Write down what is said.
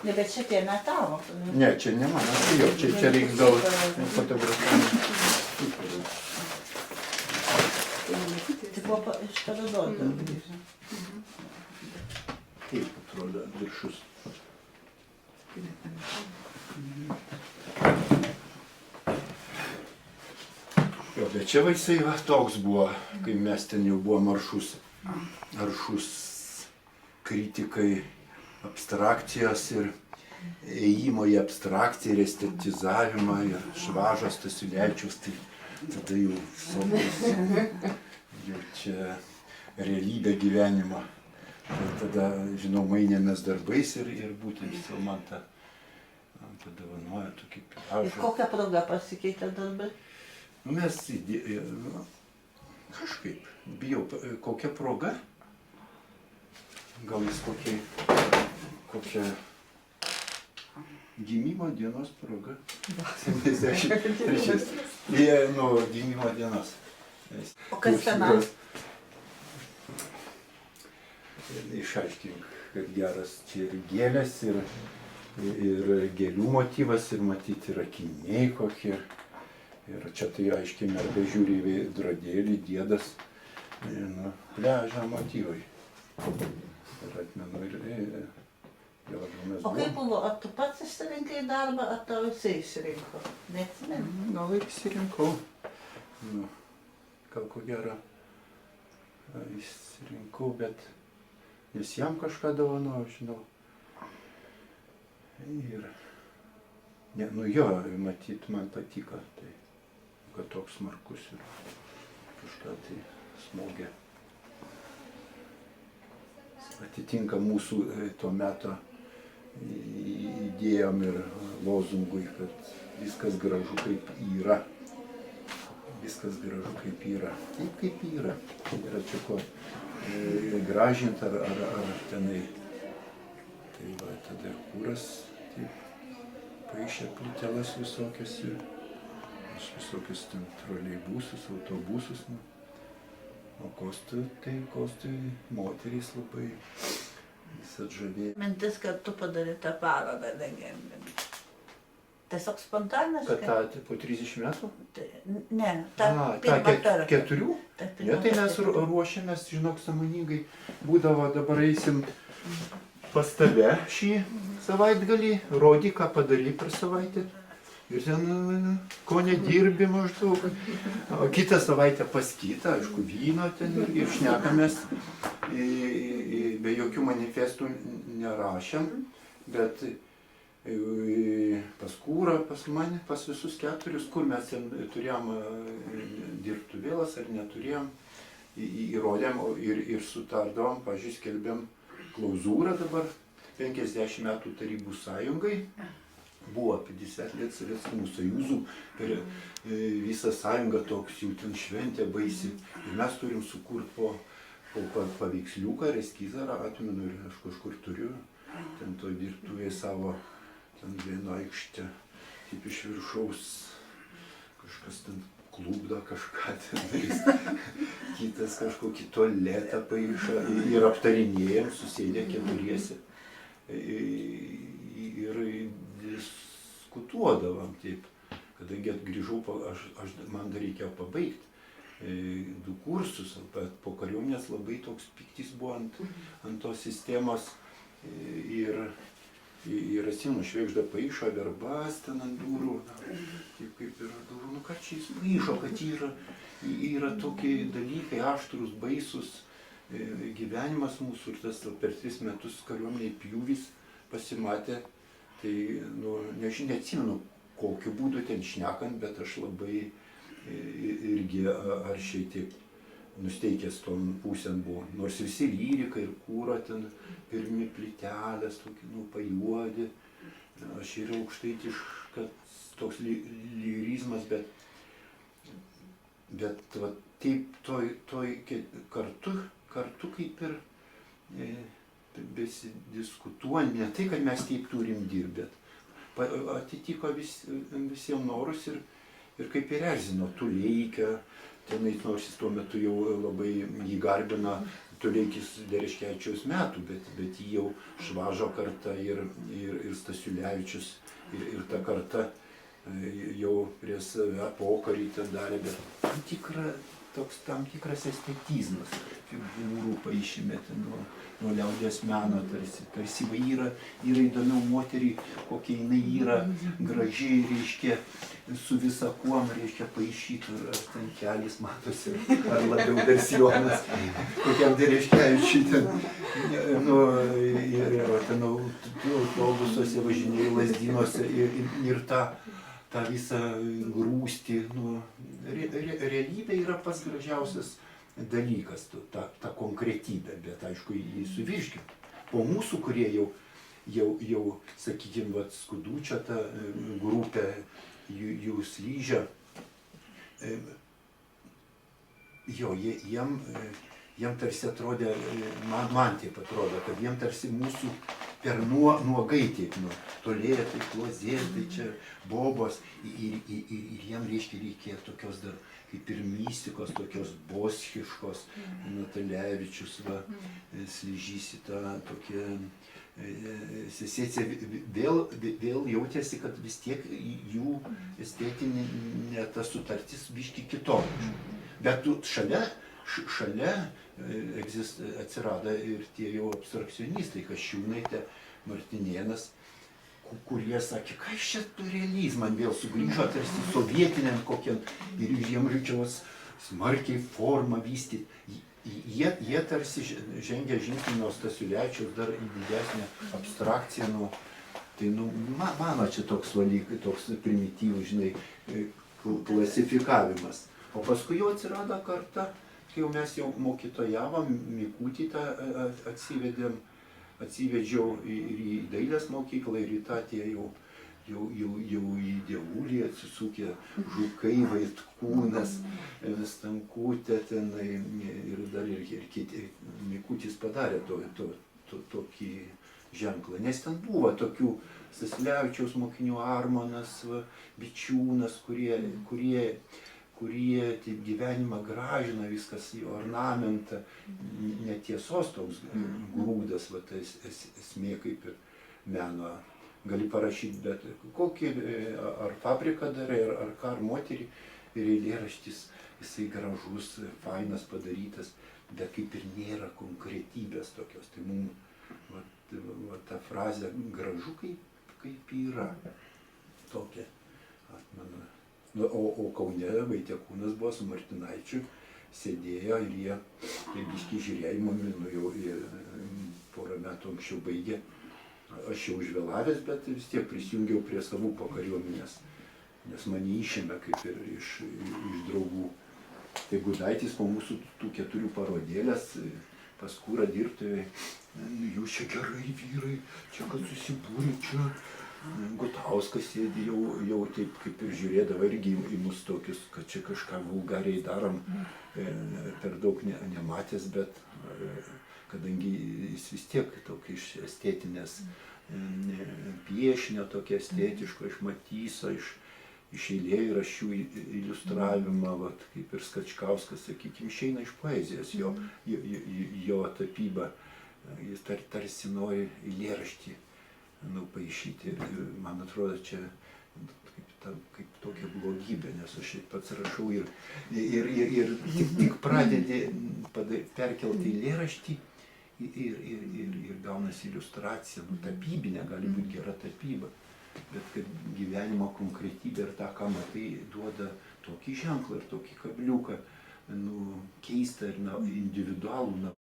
Ne, bet šitie ne tavo. Ne, čia ne mano, tai jau, čia reiks gal fotografuoti. Tai buvo iš parodos. Kaip atrodo viršus. Jo, bet čia vaisai va, toks buvo, kai mes ten jau buvom aršus kritikai abstrakcijos ir ėjimo į abstrakciją ir estetizavimą ir Švažos Stasiulevičiaus, tai tada jau visokios, jau čia realybė gyvenimo. Ir tada, žinau, mainėmės darbais ir būtent jis man padovanojo tokį piražą. Ir kokią progą pasikeitė darbai? Mes kažkaip, bijau, kokia proga? Gal jis kokia gimimo dienos proga? 73. Nu, gimimo dienos. O kas tenais? Išaiškink, kad geras čia ir gėlės, ir gėlių motyvas, ir matyti ir akiniai kokie. Ir čia tai aiškiai merga žiūri į veidrodėlį, diedas, pliažo motyvai. Ir atmenu ir jo žmonės. O kaip buvo, ar tu pats išsirinkai darbą, ar tau visi išsirinko? Neatsimenu. Gal ir išsirinkau. Gal ko gero išsirinkau, bet nes jam kažką dovanojau, žinau. Ir, jo, matyt, man patiko, tai, kad toks smarkus ir kažką tai smogė. Atitinka mūsų tuo metu idėjom ir lozungui, kad viskas gražu kaip yra. Viskas gražu kaip yra. Taip kaip yra. Yra čia ko gražinti ar tenai. Tai va, tada ir kūras paišė plytelas visokias ir aš visokius ten troleibusus, autobusus. O Kostui moterys labai jis atžavėjo. Mintis, kad tu padarai tą parodą legendinį. Tiesiog spontaniškai? Kad tą po 30 metų? Ne, tą pirmą kartą. 4? Ne, tai mes ruošiamės, žinok, sąmoningai. Būdavo, dabar eisim pas tave šį savaitgalį, rodyk, ką padarai per savaitę. Ir ten, ko nedirbi maždaug. O kitą savaitę pas kitą, aišku, vyno ten ir šnekamės. Be jokių manifestų nerašėm, bet pas Kūrą, pas mane, pas visus 4, kur mes ten turėjom dirbtuvėlas ar neturėjom, įrodėm ir sutardavom, pavyzdžiui, skelbėm klauzūrą dabar 50 metų Tarybų sąjungai. Buvo 50 let Sovietskому Sojuzų, per visą sąjungą toks jų ten šventė baisi. Ir mes turim sukurti po paveiksliuką ar eskizą, atmenu ir aš kažkur turiu, ten toj dirbtuvėje savo, ten vieno aikštė, kaip iš viršaus, kažkas ten klubda kažką ten, kitas kažkokį tualetą paišo ir aptarinėjom, susėdę keturiese. Ir diskutuodavom taip, kadangi grįžau, man dar reikėjo pabaigti 2 kursus, bet po kariuomenės labai toks piktis buvo ant tos sistemos ir atsimenu, Švėgžda paišo verbas ten ant durų, taip kaip ir durų, ką čia jis paišo, kad yra tokie dalykai aštrus, baisus gyvenimas mūsų ir tas per 3 metus kariuomeniai pjūvis pasimatė. Tai, neatsimenu, kokiu būdu ten šnekant, bet aš labai irgi aršiai taip nusteikęs tom pusėn buvo. Nors visi lyrika ir Kūra ten pirmi plytelės, tokie, pajuodi. Aš ir aukštaitiškas toks lyrizmas, bet va, taip toj kartu kaip ir besidiskutuojant, ne tai, kad mes taip turim dirbti, bet atitiko visiems norus ir kaip ir erzino Tuleikio, tenai, nors jis tuo metu jau labai jį garbina Toleikis Dereškevičiaus metų, bet jį jau Švažo karta ir Stasiulevičius ir ta karta jau prie save pokarį ten darė, bet tam tikras estetizmas figūrų paišyme nuo liaudies meno, tarsi va yra įdomiau moterį, kokia jinai yra gražiai, reiškia, su visa kuom, reiškia, paišytų, ar ten kelis matosi, ar labiau dar sijonas, kokiam Dereškevičiui ten, ten autobusuose važinėjai, Lazdynuose ir tą visą grūstį, realybė yra pats gražiausias dalykas, ta konkretybė, bet aišku, jį suvirškint. Po mūsų, kurie jau sakykime, Skudučio ta grupė, jų Slyžia, jiem tarsi atrodė, man taip atrodo, kad jiem tarsi mūsų per nuogai taip, tolėtai, klozėtai, čia bobos, ir jiem reikėjo tokios dar kaip ir mistikos, tokios boschiškos, Natalevičius, Slyžys į tą tokią sesėciją, vėl jautėsi, kad vis tiek jų estetinė ta sutartis biški kitokia. Bet šalia atsirado ir tie jau abstrakcionistai, Kasčiūnaitė, Martinėnas, kurie sakė, ką iš čia realizmą vėl sugrįžo, tarsi sovietiniam kokiam ir Žiemžičiaus smarkiai formą vystyti. Jie tarsi žengia žingsnį nuo Stasiulevičiaus dar į didesnę abstrakciją. Tai mano čia toks primityvus, žinai, klasifikavimas. O paskui jau atsirado karta, kai jau mes jau mokytojavom, Mikutį tą atsivedžiau ir į dailės mokyklą, ir į tą tie jau į Dievulį atsisukė Žukai, Vaitkūnas, Stankutė tenai, ir dar ir kiti. Mikutis padarė tokį ženklą, nes ten buvo tokių Stasiulevičiaus mokinių, Armonas, Bičiūnas, kurie taip gyvenimą gražina, viskas į ornamentą, netiesos toks grūdas, ta esmė kaip ir meno. Gali parašyti, bet kokį ar fabriką darai, ar ką, ar moterį, ir eilėraštis, jisai gražus, fainas padarytas, bet kaip ir nėra konkretybės tokios. Tai mums ta frazė gražu kaip yra tokia atmena. O Kaune Vaitiekūnas buvo su Martinaičiu, sėdėjo ir jie tai biškį žiūrėjimo jau porą metų anksčiau baigė. Aš jau užvėlavęs, bet vis tiek prisijungiau prie savų po kariuomenės, nes mane išėmė kaip ir iš draugų. Tai Gudaitis po mūsų tų 4 parodėlės pas Kūrą dirbtuvėj, jūs čia gerai vyrai, čia kad susibūrė, čia Gutauskas sėdi jau taip kaip ir žiūrėdavo irgi į mus tokius, kad čia kažką vulgariai darom, per daug nematęs, bet kadangi jis vis tiek tokį iš estetinės piešinio, tokio estetiško, iš Matyso, iš eilėraščių iliustravimą, kaip ir Skačkauskas, sakykime, išeina iš poezijos jo tapyba, jis tarsi nori eilėraštį paišyti. Man atrodo, čia kaip tokia blogybė, nes aš pats rašau ir tik pradedi perkelti eilėraštį ir gaunasi iliustracija, tapybinė, gali būti gera tapyba, bet kad gyvenimo konkretybė ir tą, ką matai, duoda tokį ženklą ir tokį kabliuką, keistą ir individualų.